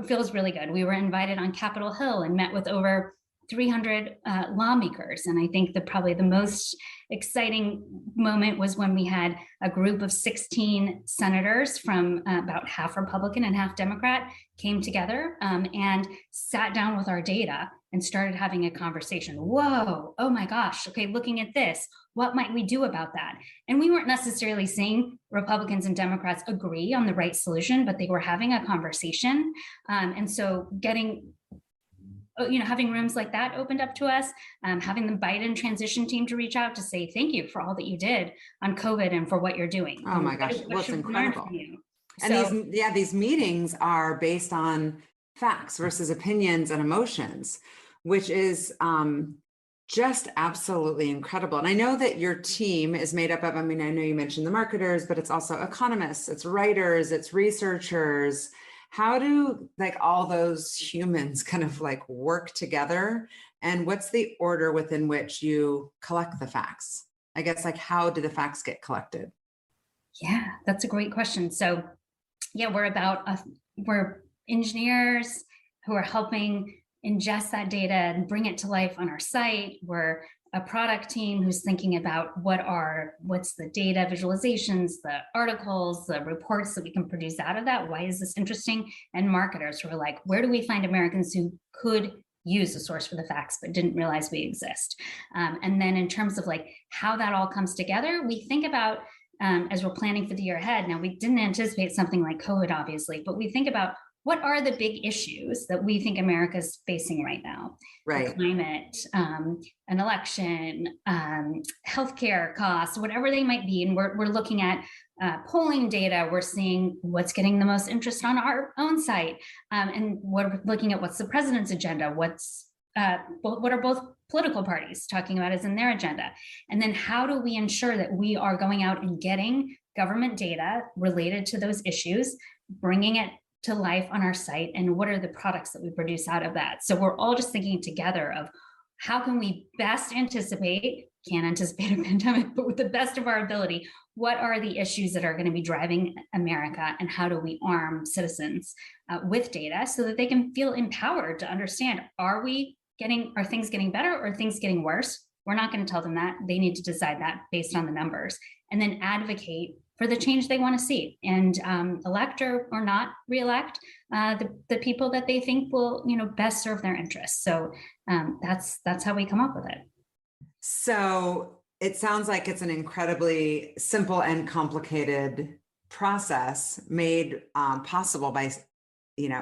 feels really good. We were invited on Capitol Hill and met with over 300 lawmakers. And I think probably the most exciting moment was when we had a group of 16 senators from about half Republican and half Democrat came together and sat down with our data and started having a conversation. Whoa, oh my gosh, okay, looking at this, what might we do about that? And we weren't necessarily saying Republicans and Democrats agree on the right solution, but they were having a conversation. And so having rooms like that opened up to us, having the Biden transition team to reach out to say thank you for all that you did on COVID and for what you're doing. Oh my gosh, what's incredible. And these meetings are based on facts versus opinions and emotions, which is just absolutely incredible. And I know that your team is made up of, I know you mentioned the marketers, but it's also economists, it's writers, it's researchers. How do all those humans kind of work together? And what's the order within which you collect the facts? I guess how do the facts get collected? Yeah, that's a great question. So yeah, we're engineers who are helping ingest that data and bring it to life on our site. We're a product team who's thinking about what's the data visualizations, the articles, the reports that we can produce out of that. Why is this interesting? And marketers who are like, where do we find Americans who could use a source for the facts but didn't realize we exist? And then in terms of how that all comes together, we think about as we're planning for the year ahead. Now, we didn't anticipate something like COVID, obviously, but we think about what are the big issues that we think America is facing right now? Right. Climate, an election, healthcare costs, whatever they might be. And we're looking at polling data. We're seeing what's getting the most interest on our own site. And we're looking at what's the president's agenda, what are both political parties talking about is in their agenda. And then how do we ensure that we are going out and getting government data related to those issues, bringing it to life on our site, and what are the products that we produce out of that? So we're all just thinking together of how can we best anticipate, can't anticipate a pandemic, but with the best of our ability, what are the issues that are going to be driving America, and how do we arm citizens with data so that they can feel empowered to understand, are things getting better or are things getting worse? We're not going to tell them that. They need to decide that based on the numbers, and then advocate for the change they want to see, and elect or not re-elect the people that they think will, best serve their interests. So that's how we come up with it. So it sounds like it's an incredibly simple and complicated process made possible by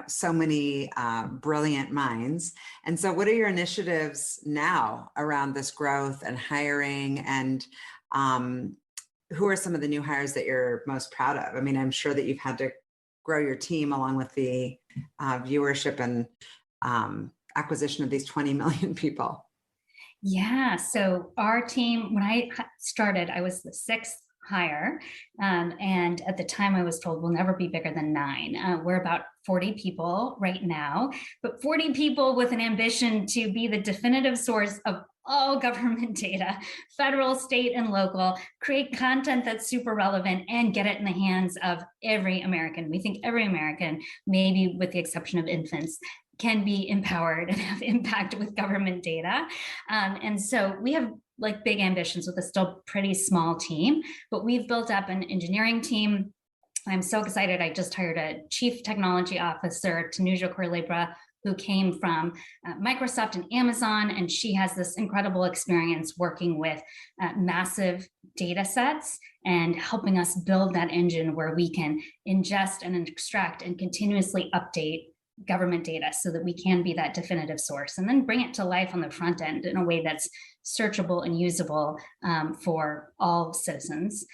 so many brilliant minds. And so what are your initiatives now around this growth and hiring, and who are some of the new hires that you're most proud of? I mean, I'm sure that you've had to grow your team along with the viewership and acquisition of these 20 million people. Yeah, so our team, when I started, I was the sixth hire. And at the time I was told we'll never be bigger than 9. We're about 40 people right now, but 40 people with an ambition to be the definitive source of all government data, federal, state, and local, create content that's super relevant and get it in the hands of every American. We think every American, maybe with the exception of infants, can be empowered and have impact with government data. And so we have big ambitions with a still pretty small team, but we've built up an engineering team. I'm so excited. I just hired a chief technology officer, Tanuja Corlebra, who came from Microsoft and Amazon, and she has this incredible experience working with massive data sets and helping us build that engine where we can ingest and extract and continuously update government data so that we can be that definitive source, and then bring it to life on the front end in a way that's searchable and usable for all citizens.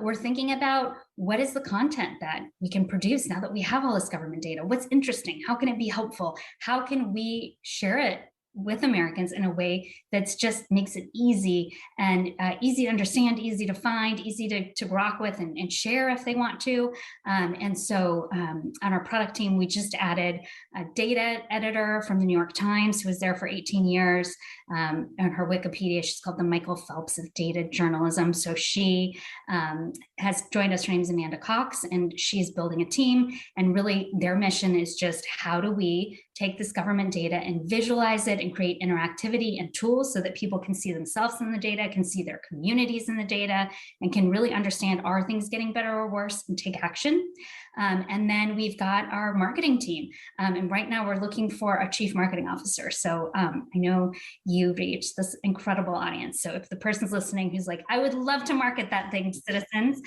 We're thinking about what is the content that we can produce now that we have all this government data? What's interesting? How can it be helpful? How can we share it with Americans in a way that's just makes it easy and easy to understand, easy to find, easy to grok with and share if they want to. And so on our product team, we just added a data editor from the New York Times who was there for 18 years. On her Wikipedia, she's called the Michael Phelps of data journalism. So she has joined us. Her name's Amanda Cox, and she's building a team. And really their mission is just, how do we take this government data and visualize it and create interactivity and tools so that people can see themselves in the data, can see their communities in the data, and can really understand, are things getting better or worse, and take action. And then we've got our marketing team. And right now we're looking for a chief marketing officer. So I know you reach this incredible audience. So if the person's listening who's like, I would love to market that thing to citizens,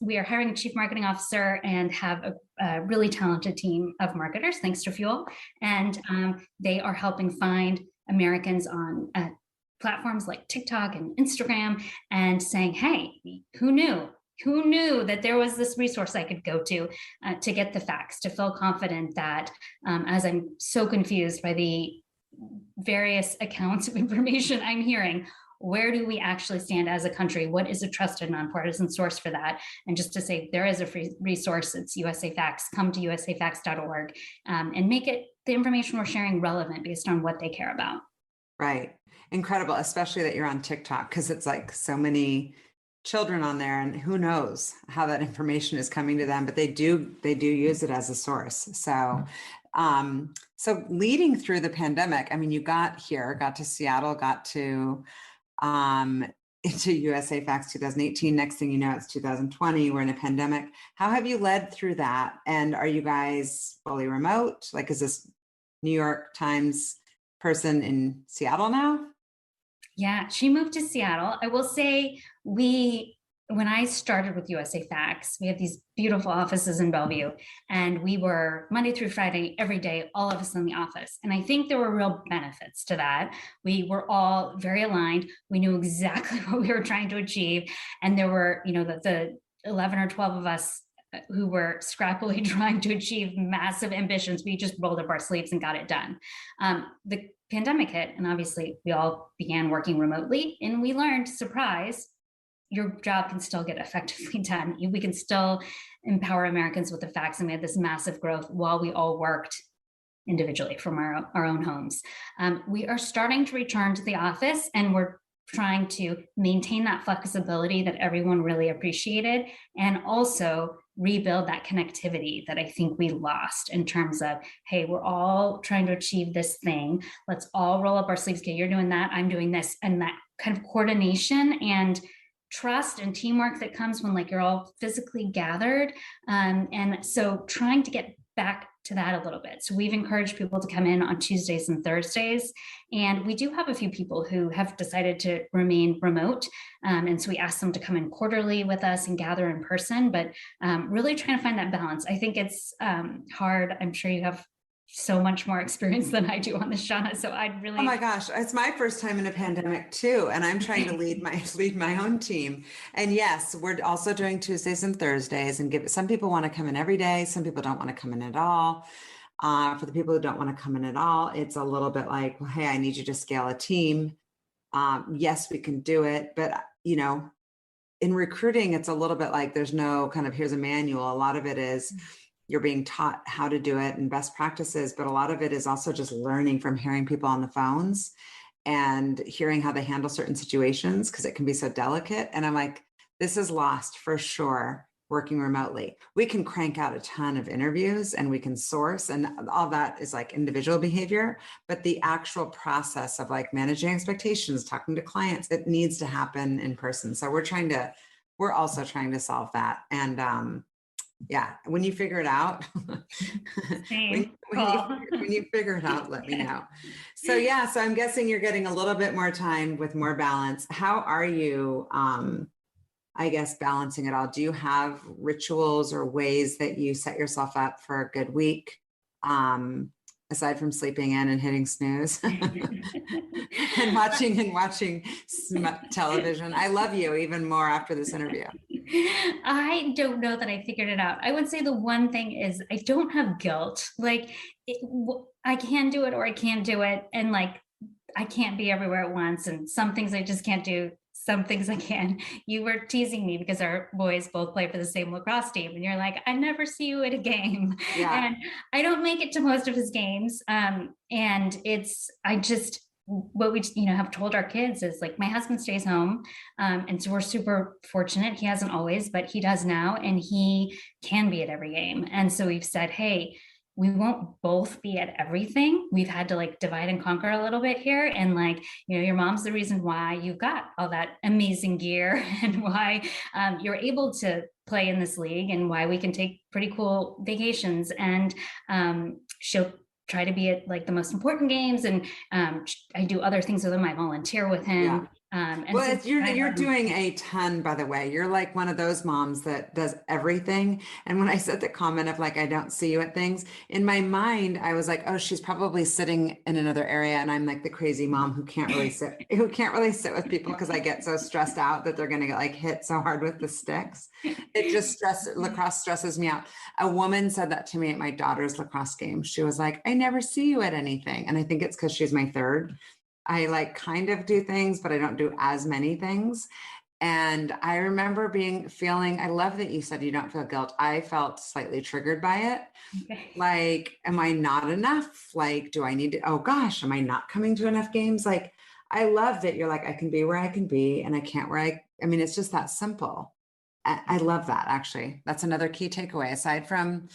we are hiring a chief marketing officer and have a really talented team of marketers, thanks to Fuel. And they are helping find Americans on platforms like TikTok and Instagram and saying, hey, who knew? Who knew that there was this resource I could go to get the facts, to feel confident that as I'm so confused by the various accounts of information I'm hearing, where do we actually stand as a country? What is a trusted nonpartisan source for that? And just to say, there is a free resource, it's USAFacts. Come to usafacts.org and make it the information we're sharing relevant based on what they care about. Right. Incredible, especially that you're on TikTok, because it's like so many children on there, and who knows how that information is coming to them, but they do use it as a source. So so leading through the pandemic, I mean, you got to Seattle, got to into USAFacts 2018. Next thing you know, it's 2020. We're in a pandemic. How have you led through that? And are you guys fully remote? Like, is this New York Times person in Seattle now? Yeah, she moved to Seattle. I will say we when I started with USAFacts, we have these beautiful offices in Bellevue, and we were Monday through Friday, every day, all of us in the office. And I think there were real benefits to that. We were all very aligned. We knew exactly what we were trying to achieve. And there were, the 11 or 12 of us who were scrappily trying to achieve massive ambitions. We just rolled up our sleeves and got it done. The pandemic hit, and obviously we all began working remotely, and we learned, surprise, your job can still get effectively done. We can still empower Americans with the facts. And we had this massive growth while we all worked individually from our own homes. We are starting to return to the office, and we're trying to maintain that flexibility that everyone really appreciated, and also rebuild that connectivity that I think we lost in terms of, hey, we're all trying to achieve this thing. Let's all roll up our sleeves. Okay, you're doing that, I'm doing this. And that kind of coordination and trust and teamwork that comes when you're all physically gathered. And so trying to get back to that a little bit. So we've encouraged people to come in on Tuesdays and Thursdays. And we do have a few people who have decided to remain remote. And so we ask them to come in quarterly with us and gather in person, but really trying to find that balance. I think it's hard. I'm sure you have so much more experience than I do on this, Shauna. So I'd really— Oh my gosh, it's my first time in a pandemic too. And I'm trying to lead my own team. And yes, we're also doing Tuesdays and Thursdays, and some people want to come in every day. Some people don't want to come in at all. For the people who don't want to come in at all, it's a little bit like, well, hey, I need you to scale a team. Yes, we can do it. But, in recruiting, it's a little bit like there's no kind of, here's a manual. A lot of it is you're being taught how to do it and best practices, but a lot of it is also just learning from hearing people on the phones and hearing how they handle certain situations, because it can be so delicate. And I'm like, this is lost for sure working remotely. We can crank out a ton of interviews and we can source, and all that is individual behavior, but the actual process of managing expectations, talking to clients, it needs to happen in person. So we're also trying to solve that. And yeah, when you figure it out, when you figure it out, let me know. So yeah, so I'm guessing you're getting a little bit more time with more balance. How are you, I guess, balancing it all? Do you have rituals or ways that you set yourself up for a good week? Aside from sleeping in and hitting snooze and watching television. I love you even more after this interview. I don't know that I figured it out. I would say the one thing is I don't have guilt. I can do it or I can't do it. And I can't be everywhere at once. And some things I just can't do. Some things I can. You were teasing me because our boys both play for the same lacrosse team. And you're like, I never see you at a game. Yeah. And I don't make it to most of his games. What we have told our kids is my husband stays home. And so we're super fortunate. He hasn't always, but he does now. And he can be at every game. And so we've said, hey, we won't both be at everything. We've had to divide and conquer a little bit here. And your mom's the reason why you've got all that amazing gear and why you're able to play in this league and why we can take pretty cool vacations. And she'll try to be at the most important games. And I do other things with him. I volunteer with him. Yeah. Well, so you're doing a ton, by the way. You're one of those moms that does everything. And when I said the comment of I don't see you at things, in my mind, I was oh, she's probably sitting in another area. And I'm the crazy mom who can't really sit with people because I get so stressed out that they're going to get hit so hard with the sticks. Lacrosse stresses me out. A woman said that to me at my daughter's lacrosse game. She was I never see you at anything. And I think it's because she's my third. I kind of do things, but I don't do as many things. And I remember feeling, I love that you said you don't feel guilt. I felt slightly triggered by it. Okay. Am I not enough? Do I need to, oh gosh, am I not coming to enough games? I love that you're I can be where I can be and I can't where I mean, it's just that simple. I love that, actually. That's another key takeaway, aside from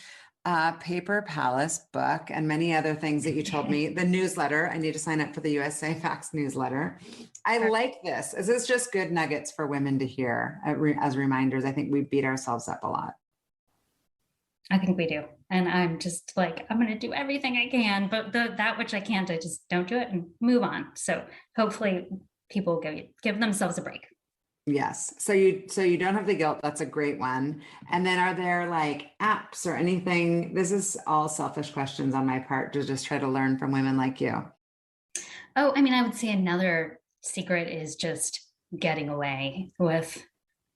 Paper Palace book and many other things that you told me. The newsletter, I need to sign up for the USAFacts newsletter. I like this. Is this just good nuggets for women to hear as reminders? I think we beat ourselves up a lot. I think we do. And I'm just I'm going to do everything I can, but that which I can't, I just don't do it and move on. So hopefully people give themselves a break. Yes. So you don't have the guilt. That's a great one. And then are there like apps or anything? This is all selfish questions on my part to just try to learn from women like you. Oh, I mean, I would say another secret is just getting away with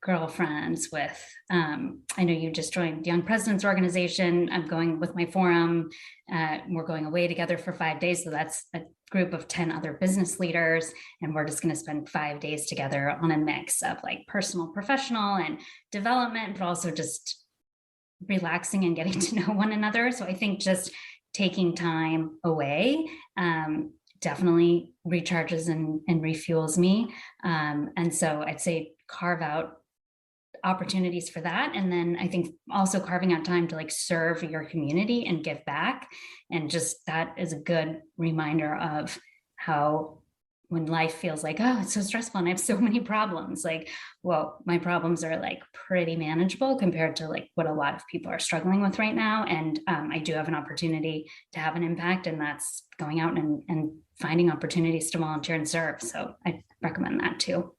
girlfriends, with, I know you just joined the Young Presidents Organization. I'm going with my forum. We're going away together for 5 days. So that's a group of 10 other business leaders. And we're just going to spend 5 days together on a mix of like personal, professional, and development, but also just relaxing and getting to know one another. So I think just taking time away definitely recharges and refuels me. And so I'd say carve out opportunities for that. And then I think also carving out time to like serve your community and give back. And just that is a good reminder of how when life feels like, oh, it's so stressful and I have so many problems, like, well, my problems are like pretty manageable compared to like what a lot of people are struggling with right now. And I do have an opportunity to have an impact, and that's going out and finding opportunities to volunteer and serve. So I recommend that too.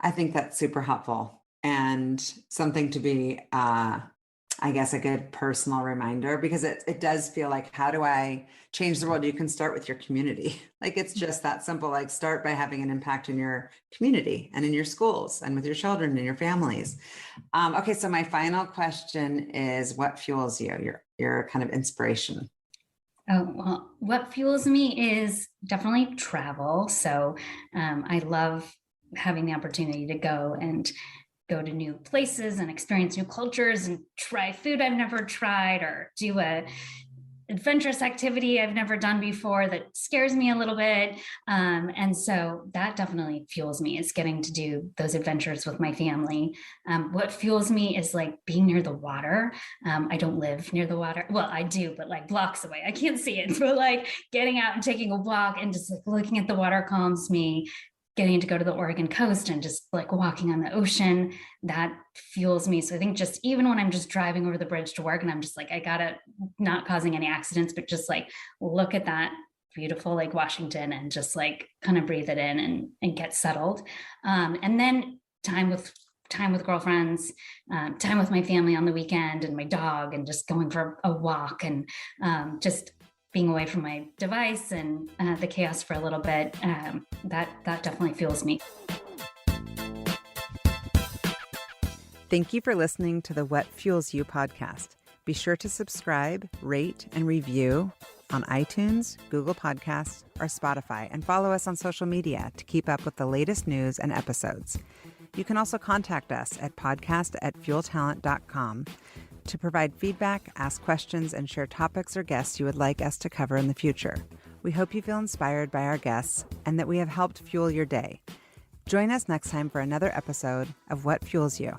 I think that's super helpful and something to be, I guess, a good personal reminder, because it does feel like, how do I change the world? You can start with your community. Like, it's just that simple. Like, start by having an impact in your community and in your schools and with your children and your families. Okay, so my final question is, what fuels you? Your kind of inspiration. Oh, well, what fuels me is definitely travel. So I love having the opportunity to go to new places and experience new cultures and try food I've never tried, or do a adventurous activity I've never done before that scares me a little bit. And so that definitely fuels me, is getting to do those adventures with my family. What fuels me is like being near the water. I don't live near the water. Well, I do, but like blocks away. I can't see it, but like getting out and taking a walk and just like looking at the water calms me. Getting to go to the Oregon coast and just like walking on the ocean, that fuels me. So I think just even when I'm just driving over the bridge to work and I'm just like, I gotta, not causing any accidents, but just like look at that beautiful Lake Washington and just like kind of breathe it in and get settled. And then time with girlfriends, time with my family on the weekend and my dog, and just going for a walk and just being away from my device and the chaos for a little bit, that definitely fuels me. Thank you for listening to the What Fuels You podcast. Be sure to subscribe, rate, and review on iTunes, Google Podcasts, or Spotify, and follow us on social media to keep up with the latest news and episodes. You can also contact us at podcast@fueltalent.com to provide feedback, ask questions, and share topics or guests you would like us to cover in the future. We hope you feel inspired by our guests and that we have helped fuel your day. Join us next time for another episode of What Fuels You.